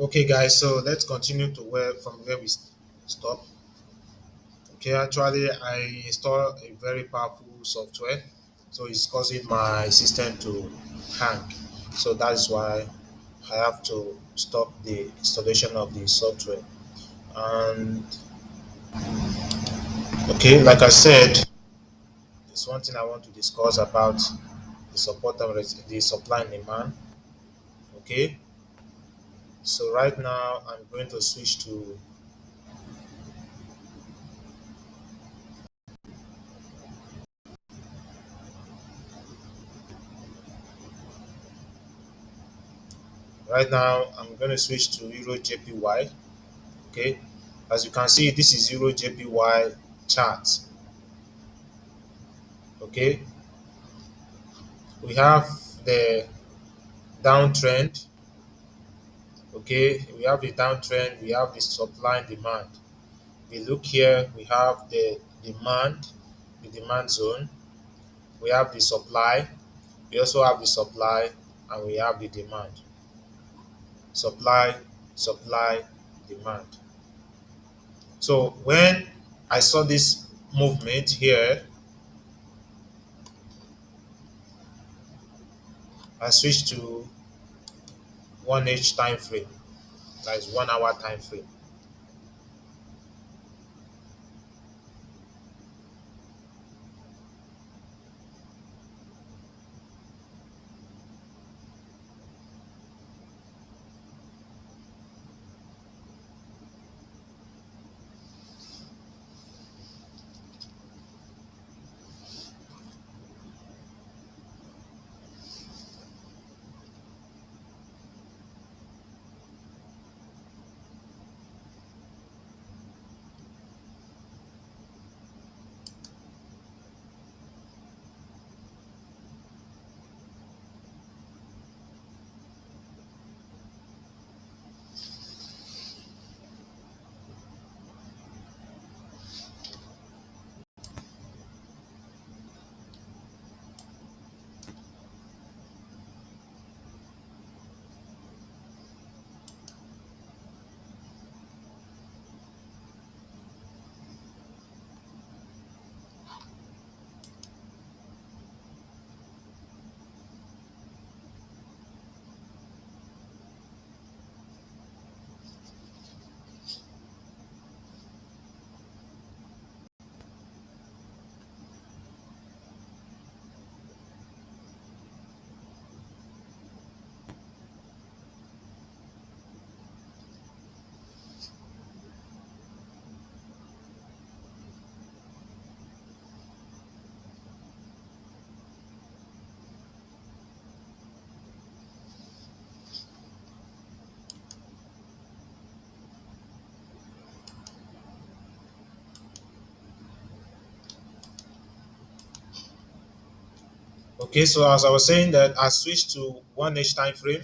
Okay, guys, so let's continue to where from where we stop. Okay, actually, I installed a very powerful software, so it's causing my system to hang. So that's why I have to stop the installation of the software. And okay, like I said, there's one thing I want to discuss about the support and the supply and demand. Okay, so right now I'm going to switch to right now I'm going to switch to Euro JPY. Okay, as you can see, this is Euro JPY chart. Okay, we have the downtrend. Okay, we have the downtrend, we have the supply and demand. We look here, we have the demand zone, we have the supply, we also have the supply, and we have the demand. Supply, supply, demand. So when I saw this movement here, I switched to 1H time frame, that is 1 hour time frame. Okay, so as I was saying that I switched to 1H time frame.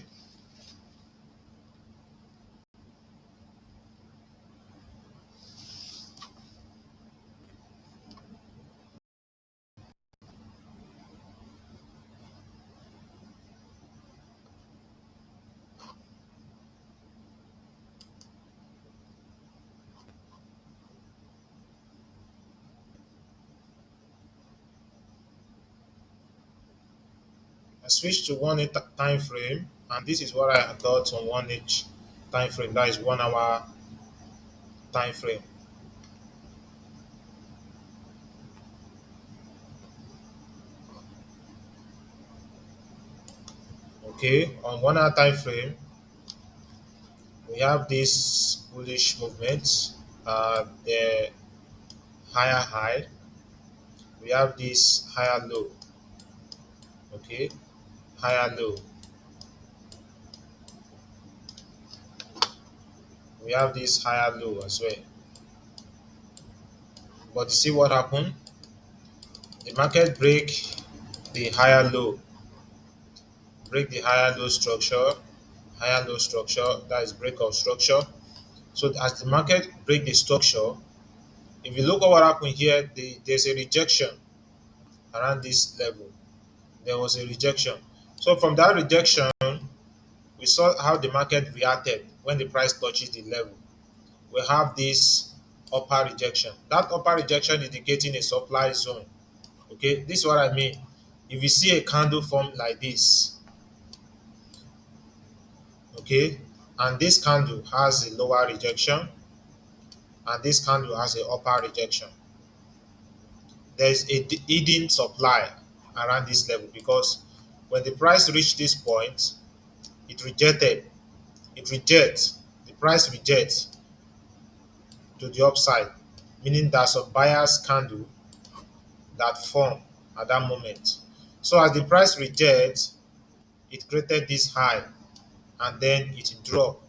I switched to 1H time frame, and this is what I got on 1H time frame. That is 1 hour time frame. Okay, on 1 hour time frame, we have this bullish movement, the higher high. We have this higher low. Okay, higher low. We have this higher low as well. But you see what happened? The market the higher low, break the higher low structure. That is break of structure. So as the market break the structure, if you look at what happened here, there's a rejection around this level. There was a rejection. So from that rejection, we saw how the market reacted when the price touches the level, we have this upper rejection. That upper rejection indicating a supply zone. Okay, this is what I mean. If you see a candle form like this, okay, and this candle has a lower rejection and this candle has a upper rejection, there's a hidden supply around this level, because when the price reached this point, it rejected, it rejects, the price rejects to the upside, meaning there's some buyer's candle that form at that moment. So as the price rejects, it created this high and then it dropped.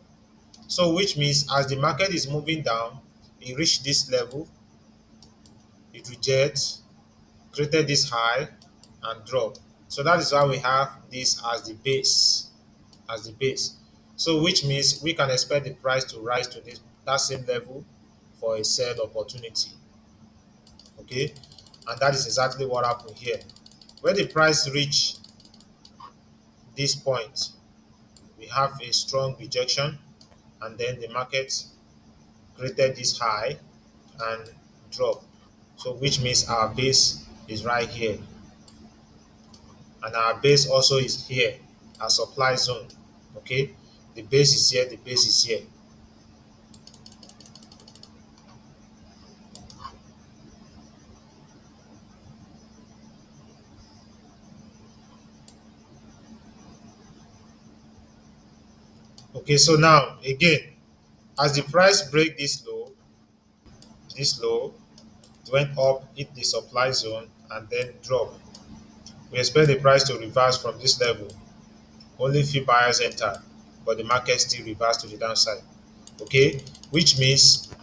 So which means as the market is moving down, it reached this level, it rejects, created this high and drop. So that is why we have this as the base, as the base. So which means we can expect the price to rise to this that same level for a sell opportunity. Okay, and that is exactly what happened here. When the price reach this point, we have a strong rejection, and then the market created this high and drop. So which means our base is right here, and our base also is here, our supply zone. Okay, the base is here, the base is here. Okay, so now again, as the price break this low, it went up, hit the supply zone, and then drop. We expect the price to reverse from this level. Only few buyers enter, but the market still reverse to the downside. Okay, which means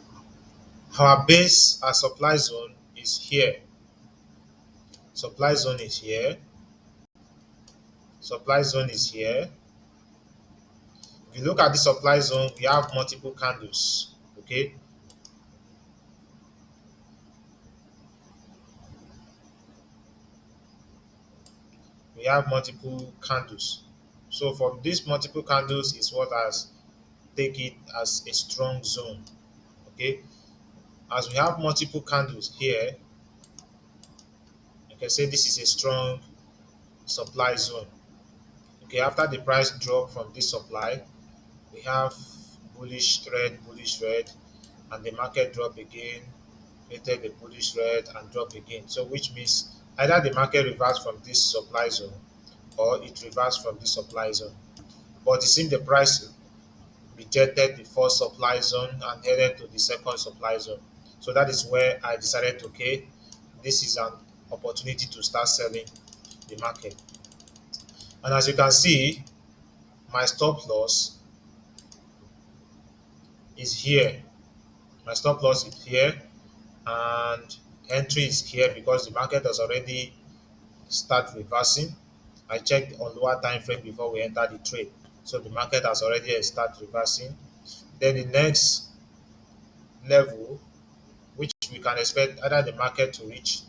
our base, our supply zone is here. Supply zone is here. Supply zone is here. If you look at the supply zone, we have multiple candles. Okay, we have multiple candles. So from these multiple candles is what has take it as a strong zone. Okay, as we have multiple candles here, you can say this is a strong supply zone. Okay, after the price drop from this supply, we have bullish red, and the market drop again, later the bullish red and drop again. So which means either the market reverse from this supply zone or it reverse from this supply zone. But it seems the price rejected the first supply zone and headed to the second supply zone. So that is where I decided, okay, this is an opportunity to start selling the market. And as you can see, my stop loss is here. My stop loss is here, and entry is here because the market has already start reversing. I checked on lower time frame before we enter the trade. So the market has already start reversing. Then the next level, which we can expect either the market to reach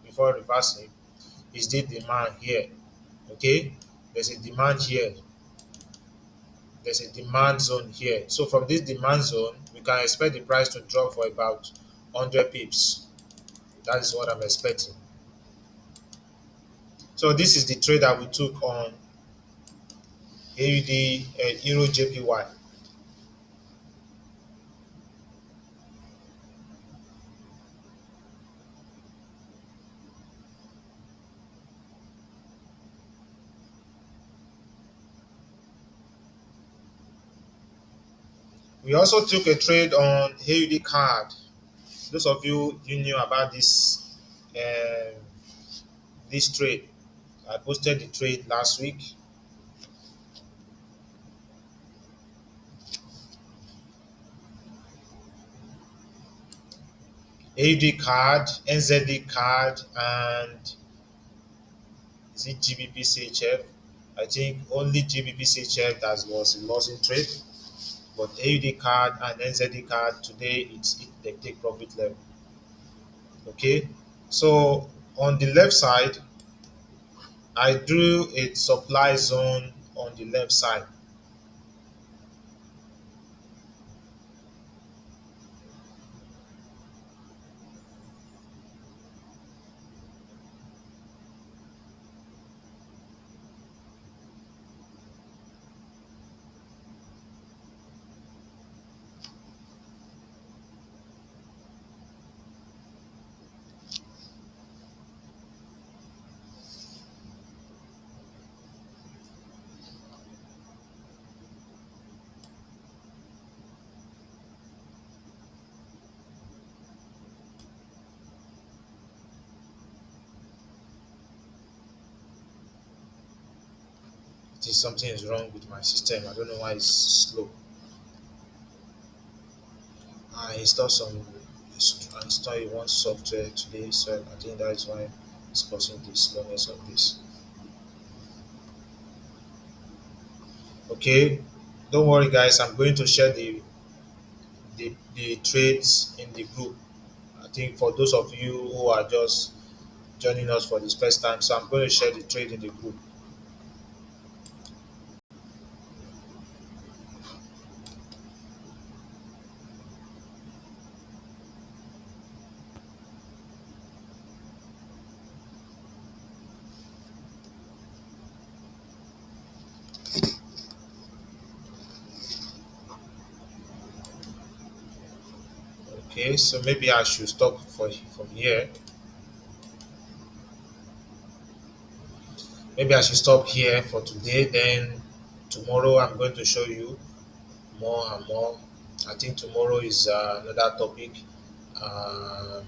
before reversing, is the demand here. Okay, there's a demand here, there's a demand zone here. So from this demand zone, we can expect the price to drop for about 100 pips. That is what I'm expecting. So this is the trade that we took on AUD Euro JPY. We also took a trade on AUD card. Those of you knew about um, this trade. I posted the trade last week. AUD card, NZD card, and is it GBP CHF? I think only GBP CHF that was a losing trade, but AUD card and NZD card today they take profit level. Okay, so on the left side, I drew a supply zone on the left side. think something is wrong with my system. I don't know why it's slow. I installed I installed one software today, so I think that is why it's causing the slowness of this. Okay, don't worry, guys. I'm going to share the trades in the group. I think for those of you who are just joining us for this first time, so I'm going to share the trade in the group. Okay, so maybe I should stop from here. Maybe I should stop here for today. Then tomorrow I'm going to show you more and more. I think tomorrow is another topic, um,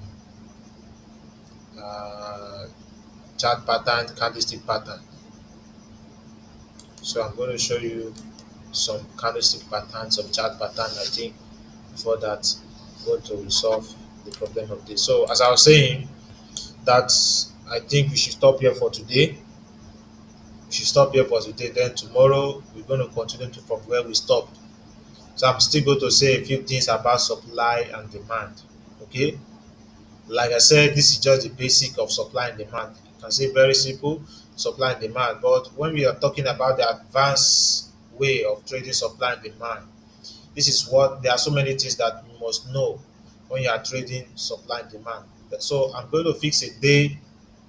uh, chart pattern, candlestick pattern. So I'm going to show you some candlestick pattern, some chart pattern. I think before that, going to resolve the problem of this. So as I was saying, that I think we should stop here for today. We should stop here for today. Then tomorrow we're going to continue to from where we stopped. So I'm still going to say a few things about supply and demand. Okay, like I said, this is just the basic of supply and demand. You can say very simple supply and demand. But when we are talking about the advanced way of trading supply and demand, this is what there are so many things that you must know when you are trading supply and demand. So I'm going to fix a day,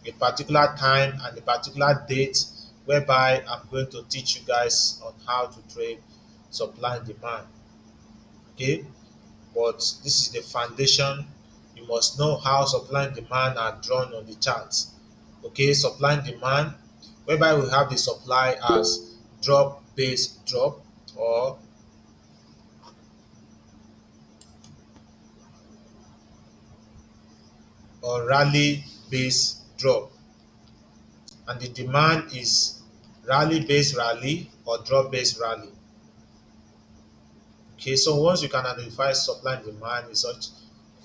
a particular time, and a particular date whereby I'm going to teach you guys on how to trade supply and demand. Okay, but this is the foundation. You must know how supply and demand are drawn on the chart. Okay, supply and demand, whereby we have the supply as drop base drop or rally base drop, and the demand is rally base rally or drop base rally. Okay, so once you can identify supply and demand in such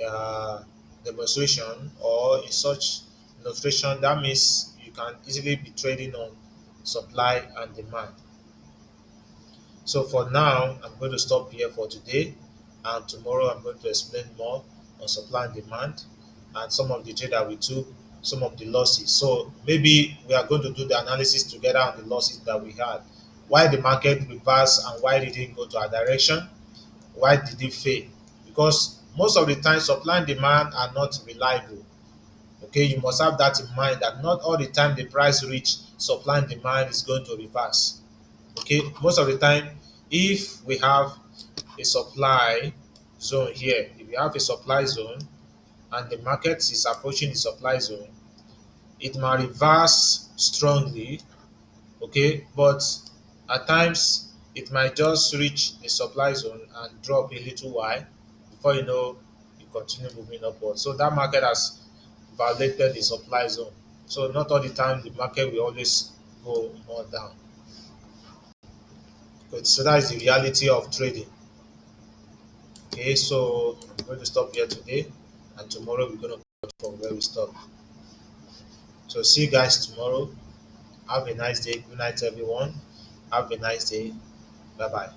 uh, demonstration or in such illustration, that means you can easily be trading on supply and demand. So for now, I'm going to stop here for today, and tomorrow I'm going to explain more on supply and demand and some of the trade that we took, some of the losses. So maybe we are going to do the analysis together on the losses that we had. Why the market reversed and why it didn't go to our direction? Why did it fail? Because most of the time, supply and demand are not reliable. Okay, you must have that in mind that not all the time the price reach supply and demand is going to reverse. Okay, most of the time, if we have a supply zone here, if you have a supply zone and the market is approaching the supply zone, it might reverse strongly. Okay, but at times it might just reach the supply zone and drop a little while before you know you continue moving upward. So that market has violated the supply zone. So not all the time the market will always go more down. But so that is the reality of trading. Okay, so I'm going to stop here today, and tomorrow we're going to go from where we stop. So see you guys tomorrow. Have a nice day. Good night, everyone. Have a nice day. Bye bye.